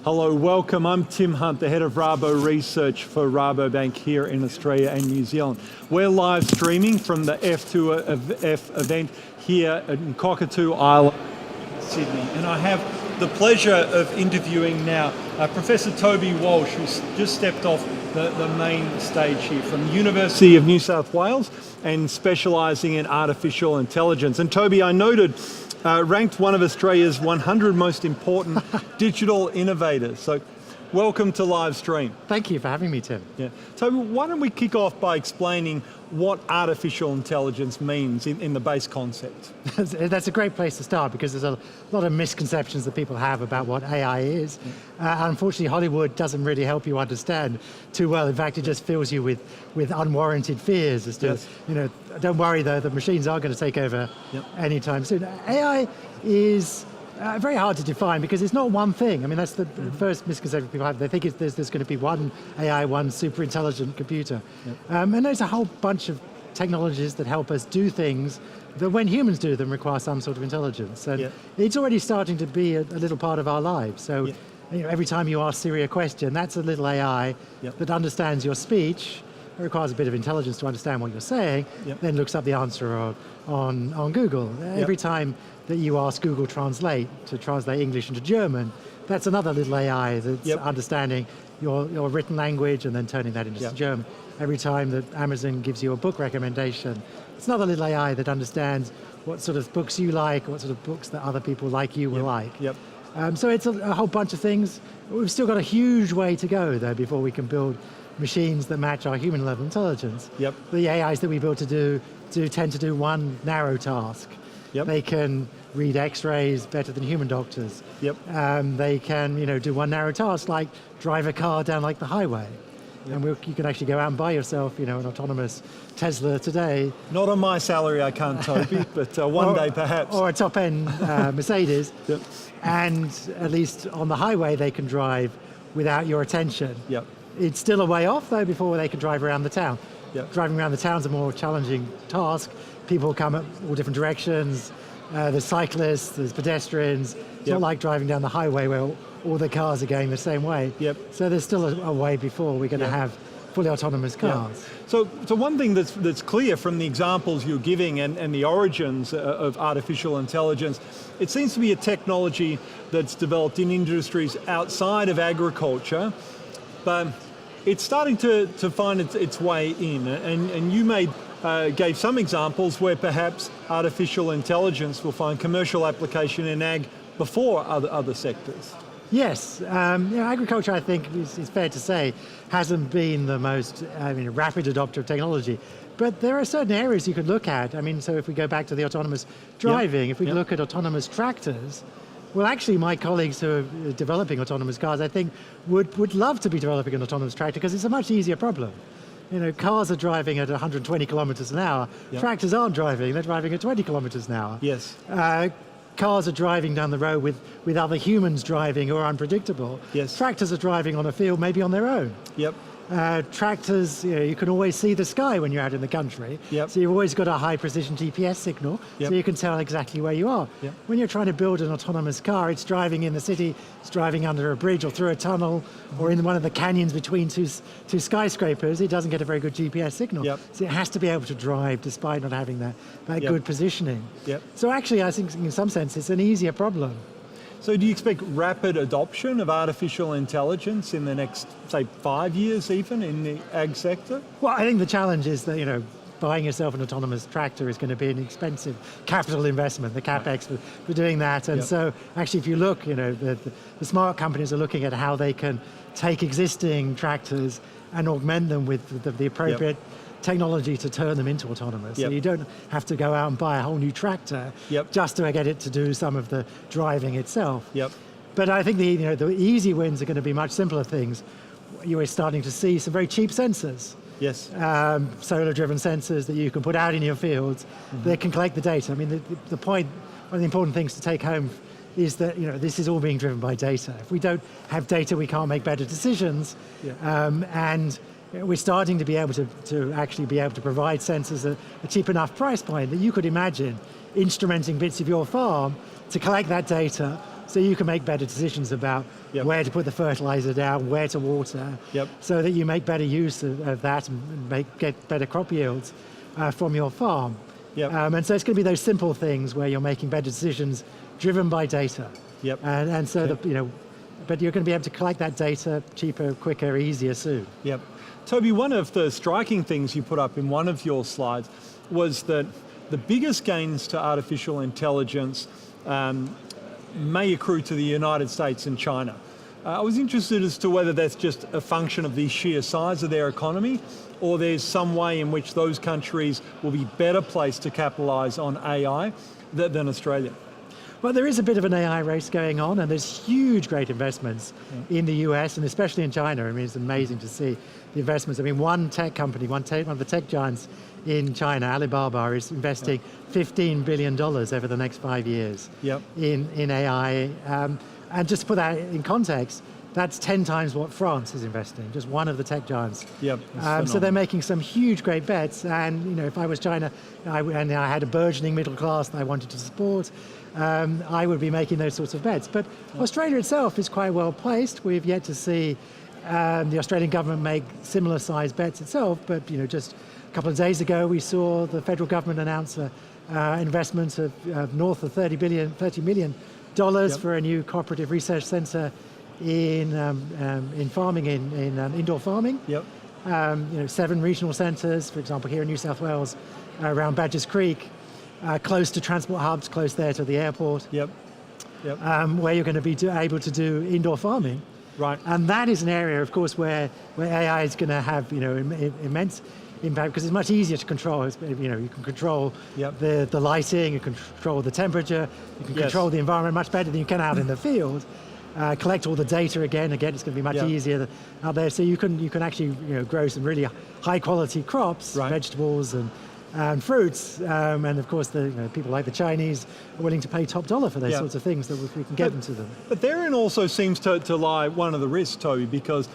Hello, welcome. I'm Tim Hunt, the head of RaboResearch for Rabobank here in Australia and New Zealand. We're live streaming from the F2F event here in Cockatoo Island, Sydney. And I have the pleasure of interviewing now Professor Toby Walsh, who's just stepped off the main stage here from the University of New South Wales and specialising in artificial intelligence. And Toby, I noted, ranked one of Australia's 100 most important digital innovators. So welcome to live stream. Thank you for having me, Tim. Yeah. So why don't we kick off by explaining what artificial intelligence means in the base concept? That's a great place to start because there's a lot of misconceptions that people have about what AI is. Unfortunately, Hollywood doesn't really help you understand too well. In fact, it just fills you with unwarranted fears as to, don't worry though, the machines are going to take over anytime soon. AI is very hard to define because it's not one thing. I mean, that's the first misconception people have. They think there's going to be one AI, one super intelligent computer. And there's a whole bunch of technologies that help us do things that when humans do them require some sort of intelligence. And it's already starting to be a little part of our lives. So every time you ask Siri a question, that's a little AI that understands your speech. It requires a bit of intelligence to understand what you're saying, then looks up the answer on Google. Every time that you ask Google Translate to translate English into German, that's another little AI that's understanding your written language and then turning that into German. Every time that Amazon gives you a book recommendation, it's another little AI that understands what sort of books you like, what sort of books that other people like you will like. So it's a whole bunch of things. We've still got a huge way to go though before we can build machines that match our human level intelligence. The AIs that we build to tend to do one narrow task. They can read X-rays better than human doctors. They can, do one narrow task like drive a car down like the highway. And you can actually go out and buy yourself, an autonomous Tesla today. Not on my salary, I can't, Toby, but one day perhaps. Or a top-end Mercedes. And at least on the highway, they can drive without your attention. It's still a way off, though, before they can drive around the town. Driving around the town's a more challenging task. People come at all different directions. There's cyclists, there's pedestrians. It's not like driving down the highway where all the cars are going the same way. So there's still a way before we're going to have fully autonomous cars. So one thing that's clear from the examples you're giving and the origins of artificial intelligence, it seems to be a technology that's developed in industries outside of agriculture, but it's starting to find its way in. And you gave some examples where perhaps artificial intelligence will find commercial application in ag before other sectors. Yes, agriculture, I think, is fair to say, hasn't been the most rapid adopter of technology. But there are certain areas you could look at. So if we go back to the autonomous driving, if we look at autonomous tractors, well, actually, my colleagues who are developing autonomous cars, I think, would love to be developing an autonomous tractor because it's a much easier problem. Cars are driving at 120 kilometers an hour. Tractors aren't driving, they're driving at 20 kilometers an hour. Cars are driving down the road with other humans driving who are unpredictable. Tractors are driving on a field, maybe on their own. Tractors, you can always see the sky when you're out in the country. So you've always got a high precision GPS signal, so you can tell exactly where you are. When you're trying to build an autonomous car, it's driving in the city, it's driving under a bridge or through a tunnel, or in one of the canyons between two skyscrapers, it doesn't get a very good GPS signal. So it has to be able to drive despite not having that good positioning. So actually, I think in some sense, it's an easier problem. So do you expect rapid adoption of artificial intelligence in the next, say, 5 years even in the ag sector? Well, I think the challenge is that, buying yourself an autonomous tractor is going to be an expensive capital investment, the capex for doing that. And so actually, if you look, the smart companies are looking at how they can take existing tractors and augment them with the appropriate technology to turn them into autonomous. So you don't have to go out and buy a whole new tractor just to get it to do some of the driving itself. But I think the easy wins are going to be much simpler things. You are starting to see some very cheap sensors. Solar-driven sensors that you can put out in your fields that can collect the data. The point, one of the important things to take home is that this is all being driven by data. If we don't have data, we can't make better decisions. And we're starting to be able to actually be able to provide sensors at a cheap enough price point that you could imagine instrumenting bits of your farm to collect that data so you can make better decisions about where to put the fertilizer down, where to water, so that you make better use of that and get better crop yields from your farm. And so it's going to be those simple things where you're making better decisions driven by data. And so but you're going to be able to collect that data cheaper, quicker, easier soon. Toby, one of the striking things you put up in one of your slides was that the biggest gains to artificial intelligence may accrue to the United States and China. I was interested as to whether that's just a function of the sheer size of their economy, or there's some way in which those countries will be better placed to capitalize on AI than Australia. Well, there is a bit of an AI race going on, and there's huge, great investments in the US and especially in China. I mean, it's amazing to see the investments. I mean, one tech company, one of the tech giants in China, Alibaba, is investing $15 billion over the next 5 years in AI. And just to put that in context, that's 10 times what France is investing, just one of the tech giants. So they're making some huge, great bets. And if I was China and I had a burgeoning middle class that I wanted to support, I would be making those sorts of bets. But Australia itself is quite well placed. We've yet to see the Australian government make similar sized bets itself. But just a couple of days ago, we saw the federal government announce investments of north of $30 million for a new cooperative research centre in farming, in indoor farming. 7 regional centres, for example, here in New South Wales, around Badgers Creek, close to transport hubs, close there to the airport. Where you're going to be able to do indoor farming. And that is an area, of course, where AI is going to have immense impact, because it's much easier to control. You can control the lighting, you can control the temperature, you can control the environment much better than you can out in the field. Collect all the data again, it's going to be much easier out there. So you can actually grow some really high quality crops, vegetables and fruits, and of course people like the Chinese are willing to pay top dollar for those sorts of things that we can get them to them. But therein also seems to lie one of the risks, Toby, because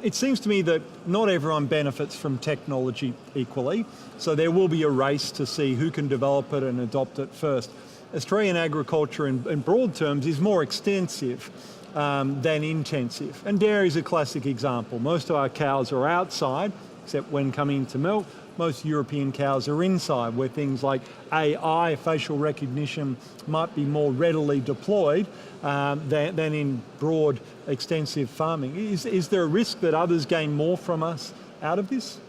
it seems to me that not everyone benefits from technology equally, so there will be a race to see who can develop it and adopt it first. Australian agriculture in broad terms is more extensive than intensive, and dairy is a classic example. Most of our cows are outside, except when coming to milk. Most European cows are inside, where things like AI, facial recognition, might be more readily deployed than in broad, extensive farming. Is there a risk that others gain more from us out of this?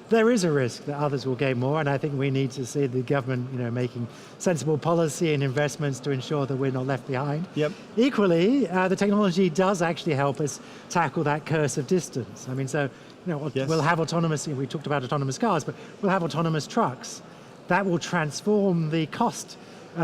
There is a risk that others will gain more, and I think we need to see the government making sensible policy and investments to ensure that we're not left behind. Equally, the technology does actually help us tackle that curse of distance. I mean, so we'll have autonomous, we talked about autonomous cars, but we'll have autonomous trucks. That will transform the cost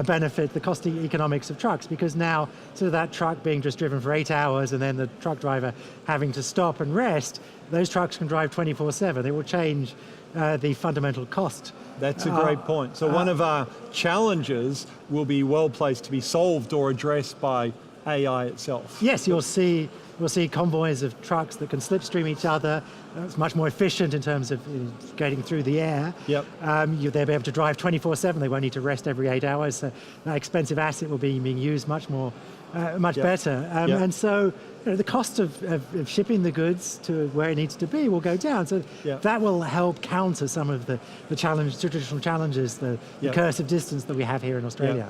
benefit, the cost economics of trucks, because now sort of that truck being just driven for 8 hours and then the truck driver having to stop and rest, those trucks can drive 24/7. It will change the fundamental cost. That's a great point. So one of our challenges will be well placed to be solved or addressed by AI itself. Yes, we'll see convoys of trucks that can slipstream each other. It's much more efficient in terms of getting through the air. They'll be able to drive 24/7. They won't need to rest every 8 hours. So that expensive asset will be being used much better. And so the cost of shipping the goods to where it needs to be will go down. So that will help counter some of the traditional challenges, the curse of distance that we have here in Australia.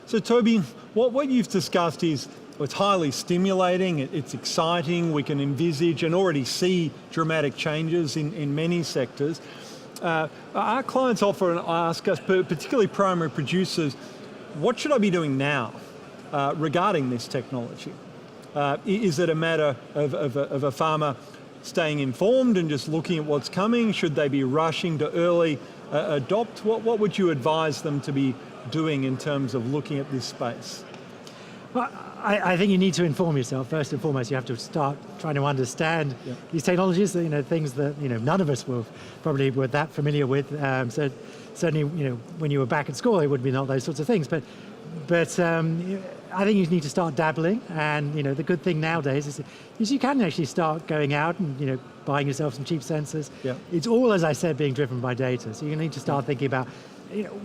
So Toby, what you've discussed is it's highly stimulating, it's exciting, we can envisage and already see dramatic changes in many sectors. Our clients often ask us, particularly primary producers, what should I be doing now regarding this technology? Is it a matter of a farmer staying informed and just looking at what's coming? Should they be rushing to early adopt? What would you advise them to be doing in terms of looking at this space? Well, I think you need to inform yourself. First and foremost, you have to start trying to understand these technologies, things that none of us were that familiar with. So certainly, when you were back at school, it would be not those sorts of things. But I think you need to start dabbling. And the good thing nowadays is you can actually start going out and buying yourself some cheap sensors. It's all, as I said, being driven by data. So you need to start thinking about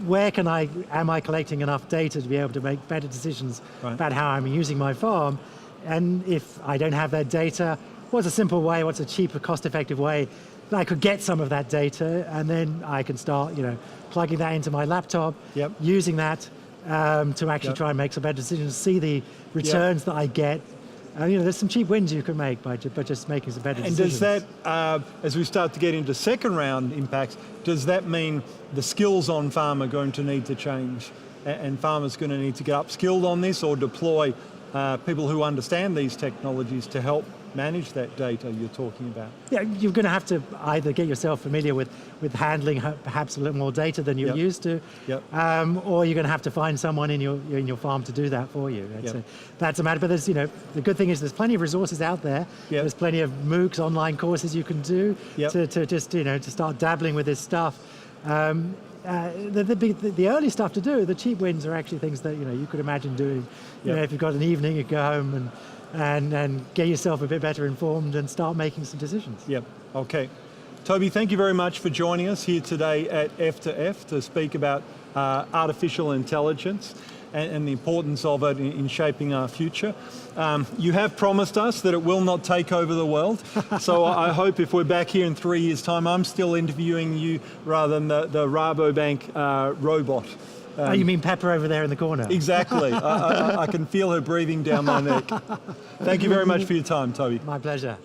where am I collecting enough data to be able to make better decisions about how I'm using my farm? And if I don't have that data, what's a simple way, what's a cheaper, cost-effective way that I could get some of that data, and then I can start, plugging that into my laptop, using that to actually try and make some better decisions, see the returns that I get. There's some cheap wins you can make by just making some better decisions. And does that, as we start to get into second round impacts, does that mean the skills on farm are going to need to change, and farmers are going to need to get upskilled on this, or deploy people who understand these technologies to help manage that data you're talking about? Yeah, you're going to have to either get yourself familiar with handling perhaps a little more data than you're used to, or you're going to have to find someone in your farm to do that for you. That's a matter. But there's, the good thing is there's plenty of resources out there. There's plenty of MOOCs, online courses you can do to just to start dabbling with this stuff. The early stuff to do, the cheap wins, are actually things that you could imagine doing. If you've got an evening, you go home and get yourself a bit better informed and start making some decisions. Okay. Toby, thank you very much for joining us here today at F2F to speak about artificial intelligence and the importance of it in shaping our future. You have promised us that it will not take over the world, so I hope if we're back here in 3 years' time, I'm still interviewing you rather than the Rabobank robot. You mean Pepper over there in the corner? Exactly. I can feel her breathing down my neck. Thank you very much for your time, Toby. My pleasure.